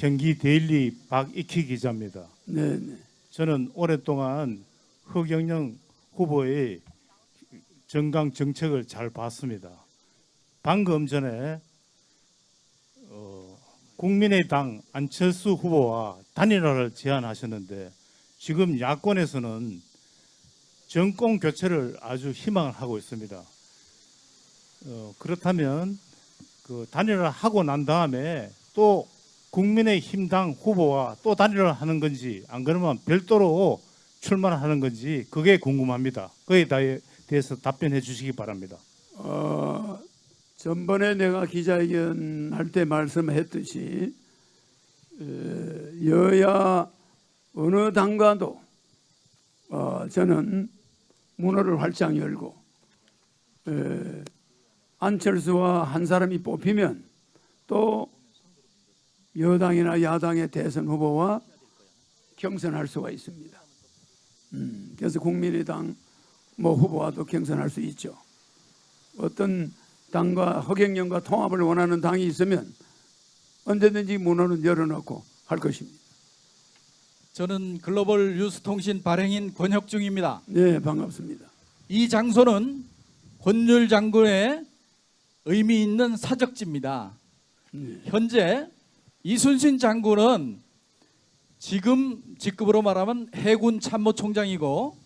경기 데일리 박익희 기자입니다. 네, 네. 저는 오랫동안 허경영 후보의 정강 정책을 잘 봤습니다. 방금 전에 국민의당 안철수 후보와 단일화를 제안하셨는데 지금 야권에서는 정권 교체를 아주 희망을 하고 있습니다. 그렇다면 그 단일화를 하고 난 다음에 또 국민의힘당 후보와 또 단일화를 하는 건지 안 그러면 별도로 출마를 하는 건지 그게 궁금합니다. 그에 대해서 답변해 주시기 바랍니다. 전번에 내가 기자회견 할 때 말씀했듯이 여야 어느 당과도 저는 문호를 활짝 열고 안철수와 한 사람이 뽑히면 또 여당이나 야당의 대선 후보와 경선할 수가 있습니다. 그래서 국민의당 후보와도 경선할 수 있죠. 어떤 당과 허경영과 통합을 원하는 당이 있으면 언제든지 문호는 열어놓고 할 것입니다. 저는 글로벌 뉴스통신 발행인 권혁중입니다. 네, 반갑습니다. 이 장소는 권율 장군의 의미 있는 사적지입니다. 네. 현재 이순신 장군은 지금 직급으로 말하면 해군 참모총장이고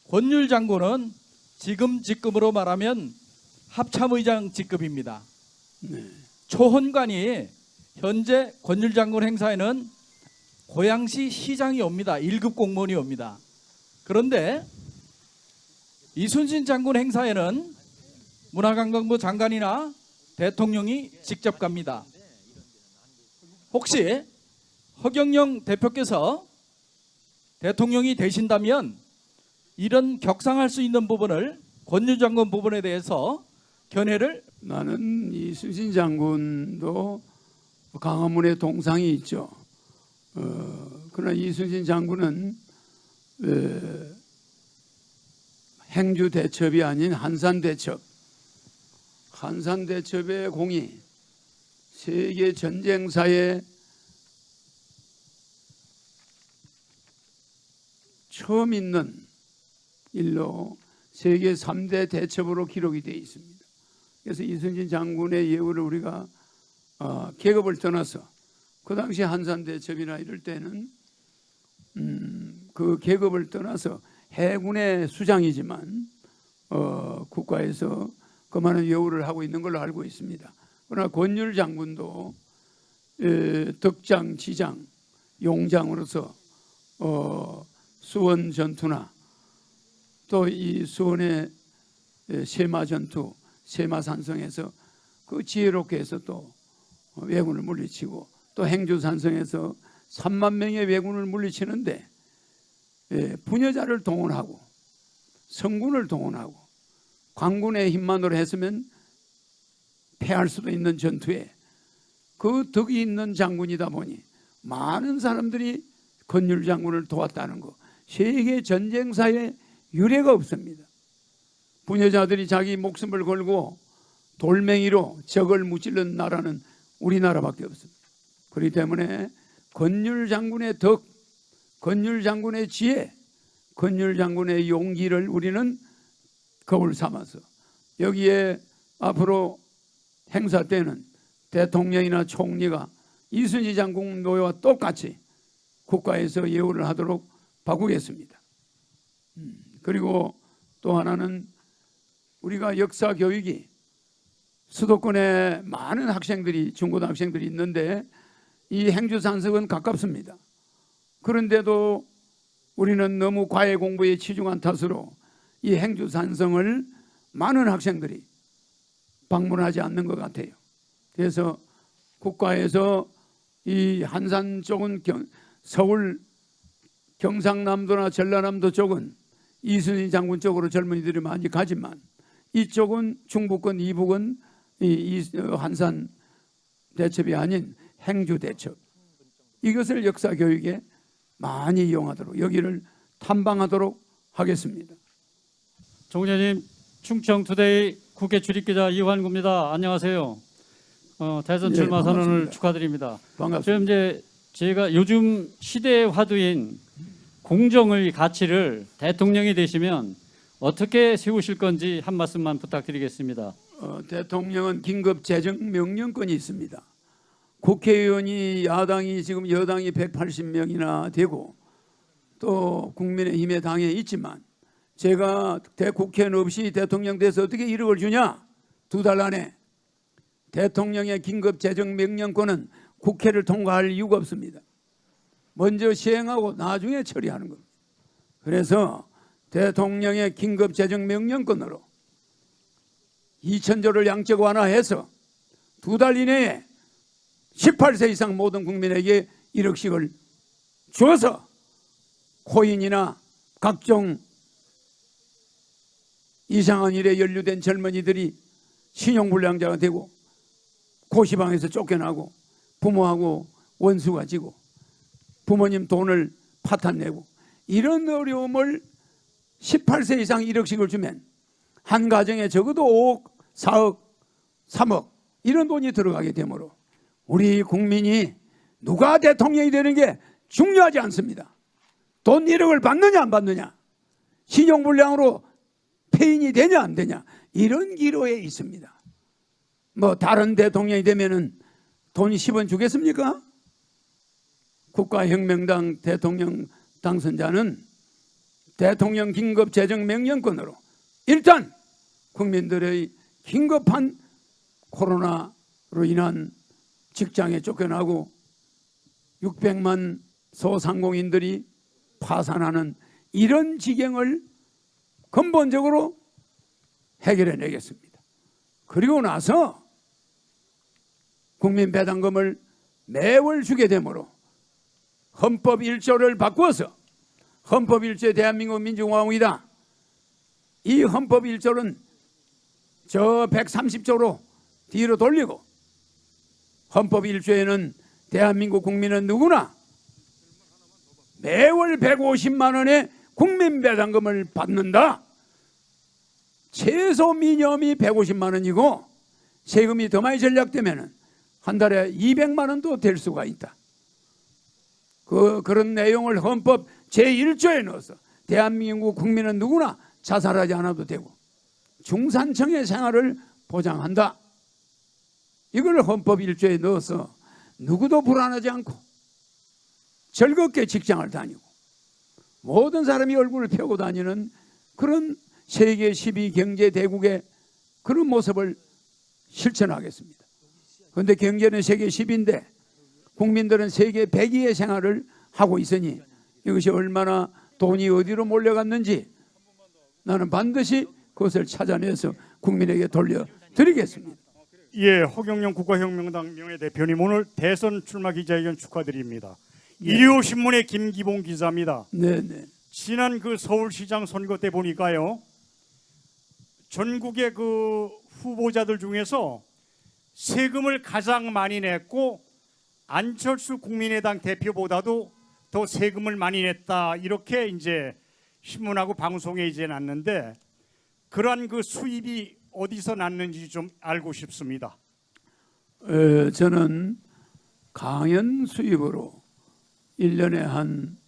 권율 장군은 지금 직급으로 말하면 합참의장 직급입니다. 네. 초헌관이 현재 권율 장군 행사에는 고양시 시장이 옵니다. 1급 공무원이 옵니다. 그런데 이순신 장군 행사에는 문화관광부 장관이나 대통령이 직접 갑니다. 혹시 허경영 대표께서 대통령이 되신다면 이런 격상할 수 있는 부분을 권율 장군 부분에 대해서 견해를 나는 이순신 장군도 강화문에 동상이 있죠. 그러나 이순신 장군은 행주 대첩이 아닌 한산 대첩, 한산 대첩의 공이 세계 전쟁사에 처음 있는 일로 세계 3대 대첩으로 기록이 되어 있습니다. 그래서 이순신 장군의 예우를 우리가 계급을 떠나서 그 당시 한산 대첩이나 이럴 때는 그 계급을 떠나서 해군의 수장이지만 국가에서 그 많은 예우를 하고 있는 걸로 알고 있습니다. 그러나 권율 장군도 덕장, 지장, 용장으로서 수원 전투나 또 이 수원의 세마 전투, 세마 산성에서 그 지혜롭게 해서 또 왜군을 물리치고 또 행주 산성에서 3만 명의 왜군을 물리치는데 부녀자를 동원하고 성군을 동원하고 관군의 힘만으로 했으면 패할 수도 있는 전투에 그 덕이 있는 장군이다 보니 많은 사람들이 권율 장군을 도왔다는 거 세계 전쟁사에 유례가 없습니다. 부녀자들이 자기 목숨을 걸고 돌멩이로 적을 무찌른 나라는 우리나라밖에 없습니다. 그렇기 때문에 권율 장군의 덕, 권율 장군의 지혜, 권율 장군의 용기를 우리는 거울 삼아서 여기에 앞으로 행사 때는 대통령이나 총리가 이순신 장군 노예와 똑같이 국가에서 예우를 하도록 바꾸겠습니다. 그리고 또 하나는 우리가 역사 교육이 수도권에 많은 학생들이 중고등학생들이 있는데 이 행주산성은 가깝습니다. 그런데도 우리는 너무 과외 공부에 치중한 탓으로 이 행주산성을 많은 학생들이 방문하지 않는 것 같아요. 그래서 국가에서 이 한산 쪽은 서울 경상남도나 전라남도 쪽은 이순신 장군 쪽으로 젊은이들이 많이 가지만 이쪽은 충북권 이북은 이 한산 대첩이 아닌 행주 대첩, 이것을 역사 교육에 많이 이용하도록 여기를 탐방하도록 하겠습니다. 조 기자님, 충청투데이 국회 출입기자 이환구입니다. 안녕하세요. 대선 예, 출마 선언을 반갑습니다. 축하드립니다. 반갑습니다. 지금 이제 제가 요즘 시대의 화두인 공정의 가치를 대통령이 되시면 어떻게 세우실 건지 한 말씀만 부탁드리겠습니다. 대통령은 긴급 재정 명령권이 있습니다. 국회의원이 야당이 지금 여당이 180명이나 되고 또 국민의힘의 당에 있지만 제가 대국회는 없이 대통령 돼서 어떻게 1억을 주냐? 2달 안에. 대통령의 긴급 재정 명령권은 국회를 통과할 이유가 없습니다. 먼저 시행하고 나중에 처리하는 겁니다. 그래서 대통령의 긴급 재정 명령권으로 2,000조를 양적 완화해서 2달 이내에 18세 이상 모든 국민에게 1억씩을 주어서 코인이나 각종 이상한 일에 연루된 젊은이들이 신용불량자가 되고 고시방에서 쫓겨나고 부모하고 원수가 지고 부모님 돈을 파탄내고 이런 어려움을 18세 이상 1억씩을 주면 한 가정에 적어도 5억, 4억, 3억 이런 돈이 들어가게 되므로 우리 국민이 누가 대통령이 되는 게 중요하지 않습니다. 돈 1억을 받느냐 안 받느냐, 신용불량으로 폐인이 되냐 안 되냐 이런 기로에 있습니다. 뭐 다른 대통령이 되면은 돈 10원 주겠습니까? 국가혁명당 대통령 당선자는 대통령 긴급 재정 명령권으로 일단 국민들의 긴급한 코로나로 인한 직장에 쫓겨나고 600만 소상공인들이 파산하는 이런 지경을 근본적으로 해결해 내겠습니다. 그리고 나서 국민 배당금을 매월 주게 되므로 헌법 1조를 바꾸어서 헌법 1조의 대한민국 민주공화국이다. 이 헌법 1조는 저 130조로 뒤로 돌리고 헌법 1조에는 대한민국 국민은 누구나 매월 150만 원의 국민 배당금을 받는다. 최소 미니멈이 150만 원이고 세금이 더 많이 전략되면 한 달에 200만 원도 될 수가 있다. 그런 내용을 헌법 제1조에 넣어서 대한민국 국민은 누구나 자살하지 않아도 되고 중산층의 생활을 보장한다. 이걸 헌법 1조에 넣어서 누구도 불안하지 않고 즐겁게 직장을 다니고 모든 사람이 얼굴을 펴고 다니는 그런 세계 12경제 대국의 그런 모습을 실천하겠습니다. 그런데 경제는 세계 10인데 국민들은 세계 100위의 생활을 하고 있으니 이것이 얼마나 돈이 어디로 몰려갔는지 나는 반드시 그것을 찾아내서 국민에게 돌려드리겠습니다. 예, 허경영 국가혁명당 명예대표님 오늘 대선 출마 기자회견 축하드립니다. 일요신문의 김기봉 기자입니다. 네네. 지난 그 서울시장 선거 때 보니까요, 전국의 그 후보자들 중에서 세금을 가장 많이 냈고 안철수 국민의당 대표보다도 더 세금을 많이 냈다 이렇게 이제 신문하고 방송에 이제 났는데 그러한 그 수입이 어디서 났는지 좀 알고 싶습니다. 저는 강연 수입으로 1년에 한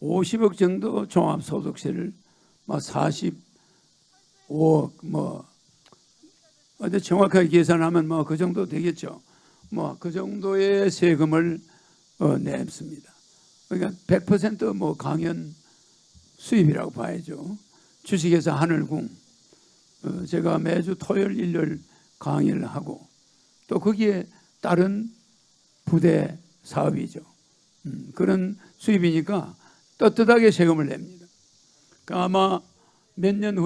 50억 정도 종합소득세를 45억 어제 정확하게 계산하면 그 정도 되겠죠. 그 정도의 세금을 냈습니다. 그러니까 100% 강연 수입이라고 봐야죠. 주식회사 하늘궁 제가 매주 토요일 일요일 강의를 하고 또 거기에 따른 부대 사업이죠. 그런 수입이니까 떳떳하게 세금을 냅니다. 그러니까 아마 몇 년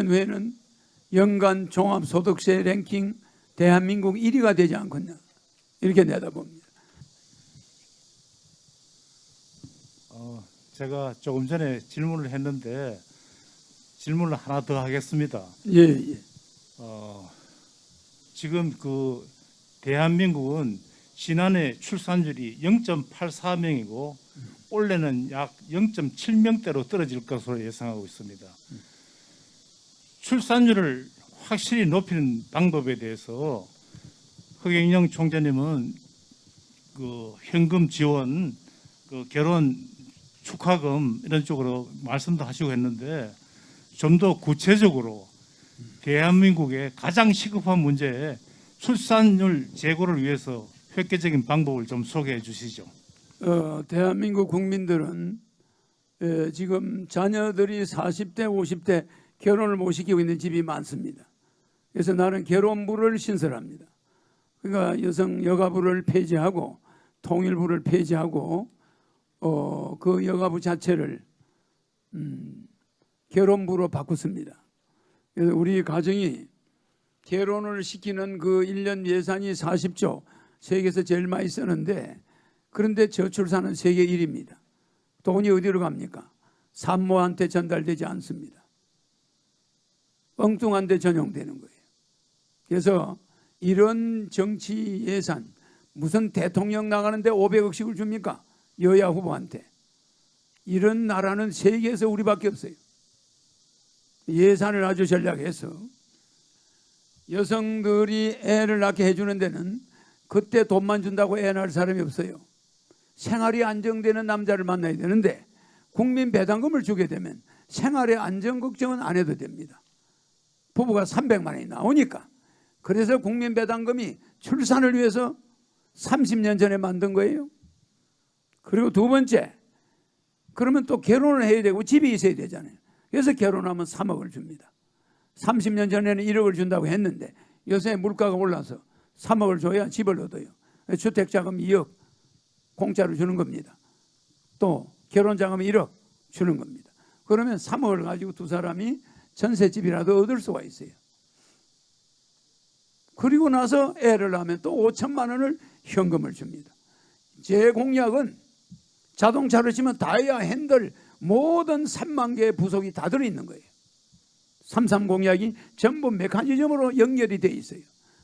후에는 연간 종합소득세 랭킹 대한민국 1위가 되지 않겠냐 이렇게 내다봅니다. 제가 조금 전에 질문을 했는데 질문을 하나 더 하겠습니다. 예. 지금 그 대한민국은 지난해 출산율이 0.84명이고 올해는 약 0.7명대로 떨어질 것으로 예상하고 있습니다. 출산율을 확실히 높이는 방법에 대해서 허경영 총재님은 그 현금 지원, 그 결혼 축하금 이런 쪽으로 말씀도 하시고 했는데 좀 더 구체적으로 대한민국의 가장 시급한 문제 출산율 제고를 위해서 획기적인 방법을 좀 소개해 주시죠. 대한민국 국민들은 지금 자녀들이 40대, 50대 결혼을 못 시키고 있는 집이 많습니다. 그래서 나는 결혼부를 신설합니다. 그러니까 여가부를 폐지하고 통일부를 폐지하고 그 여가부 자체를 결혼부로 바꿨습니다. 그래서 우리 가정이 결혼을 시키는 그 1년 예산이 40조, 세계에서 제일 많이 쓰는데 그런데 저출산은 세계 1위입니다. 돈이 어디로 갑니까? 산모한테 전달되지 않습니다. 엉뚱한 데 전용되는 거예요. 그래서 이런 정치 예산, 무슨 대통령 나가는데 500억씩을 줍니까? 여야 후보한테. 이런 나라는 세계에서 우리밖에 없어요. 예산을 아주 전략해서 여성들이 애를 낳게 해주는 데는 그때 돈만 준다고 애 낳을 사람이 없어요. 생활이 안정되는 남자를 만나야 되는데 국민 배당금을 주게 되면 생활의 안정 걱정은 안 해도 됩니다. 부부가 300만 원이 나오니까. 그래서 국민 배당금이 출산을 위해서 30년 전에 만든 거예요. 그리고 두 번째, 그러면 또 결혼을 해야 되고 집이 있어야 되잖아요. 그래서 결혼하면 3억을 줍니다. 30년 전에는 1억을 준다고 했는데 요새 물가가 올라서 3억을 줘야 집을 얻어요. 주택자금 2억 공짜로 주는 겁니다. 또 결혼자금 1억 주는 겁니다. 그러면 3억을 가지고 두 사람이 전셋집이라도 얻을 수가 있어요. 그리고 나서 애를 낳으면 또 5천만 원을 현금을 줍니다. 제 공약은 자동차로 치면 다이아, 핸들 모든 3만 개의 부속이 다 들어있는 거예요. 3.3 공약이 전부 메커니즘으로 연결이 돼 있어요.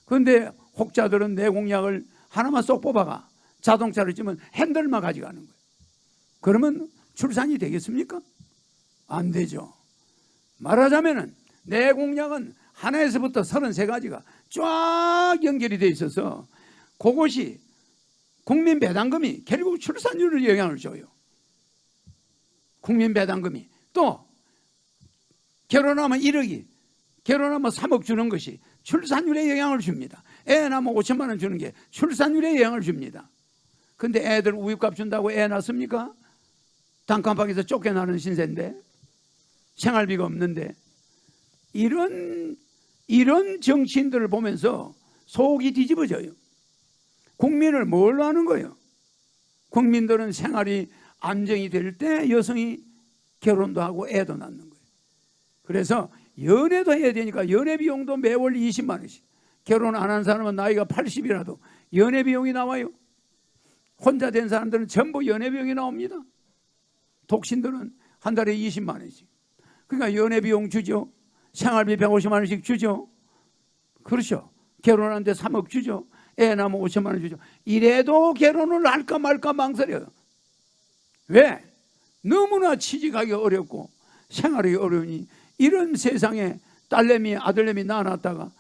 그런데 혹자들은 내 공약을 하나만 쏙 뽑아가 자동차로 치면 핸들만 가져가는 거예요. 그러면 출산이 되겠습니까? 안 되죠. 말하자면 내 공약은 하나에서부터 33가지가 쫙 연결이 돼 있어서 그것이 국민 배당금이 결국 출산율에 영향을 줘요. 국민 배당금이 또 결혼하면 1억이 결혼하면 3억 주는 것이 출산율에 영향을 줍니다. 애 낳으면 5천만 원 주는 게 출산율에 영향을 줍니다. 근데 애들 우유값 준다고 애 낳습니까? 단칸방에서 쫓겨나는 신세인데 생활비가 없는데 이런 정치인들을 보면서 속이 뒤집어져요. 국민을 뭘로 하는 거예요? 국민들은 생활이 안정이 될 때 여성이 결혼도 하고 애도 낳는 거예요. 그래서 연애도 해야 되니까 연애 비용도 매월 20만 원씩. 결혼 안 한 사람은 나이가 80이라도 연애 비용이 나와요. 혼자 된 사람들은 전부 연애 비용이 나옵니다. 독신들은 한 달에 20만 원씩. 그러니까 연애 비용 주죠. 생활비 150만 원씩 주죠. 그렇죠. 결혼하는데 3억 주죠. 애 낳으면 5천만 원 주죠. 이래도 결혼을 할까 말까 망설여요. 왜? 너무나 취직하기 어렵고 생활이 어려우니 이런 세상에 딸내미 아들내미 낳아놨다가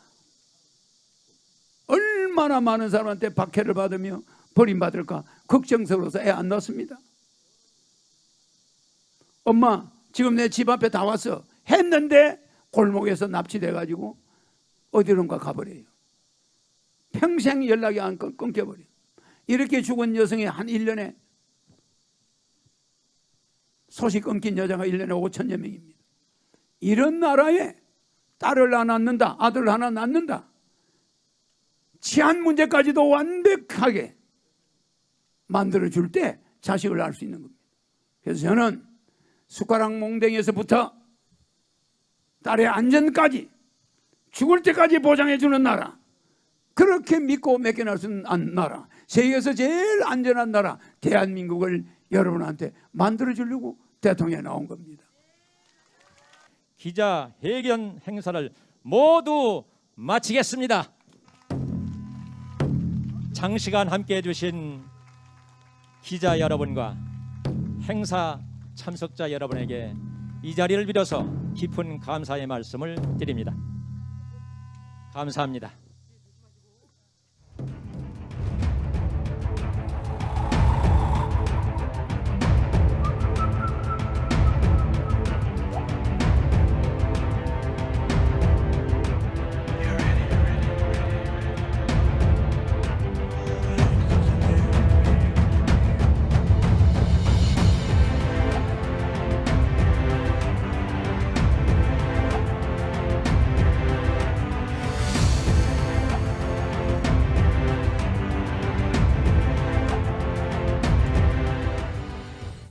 얼마나 많은 사람한테 박해를 받으며 버림받을까 걱정스러워서 애 안 낳습니다. 엄마 지금 내 집 앞에 다 왔어 했는데 골목에서 납치돼가지고 어디론가 가버려요. 평생 연락이 안 끊겨버려요. 이렇게 죽은 여성이 한 1년에 소식 끊긴 여자가 1년에 5천여 명입니다. 이런 나라에 딸을 하나 낳는다, 아들 하나 낳는다. 치안 문제까지도 완벽하게 만들어줄 때 자식을 낳을 수 있는 겁니다. 그래서 저는 숟가락 몽댕이에서부터 딸의 안전까지 죽을 때까지 보장해주는 나라, 그렇게 믿고 맡겨놓을 수 있는 나라, 세계에서 제일 안전한 나라 대한민국을 여러분한테 만들어주려고 대통령이 나온 겁니다. 기자회견 행사를 모두 마치겠습니다. 장시간 함께해 주신 기자 여러분과 행사 참석자 여러분에게 이 자리를 빌어서 깊은 감사의 말씀을 드립니다. 감사합니다.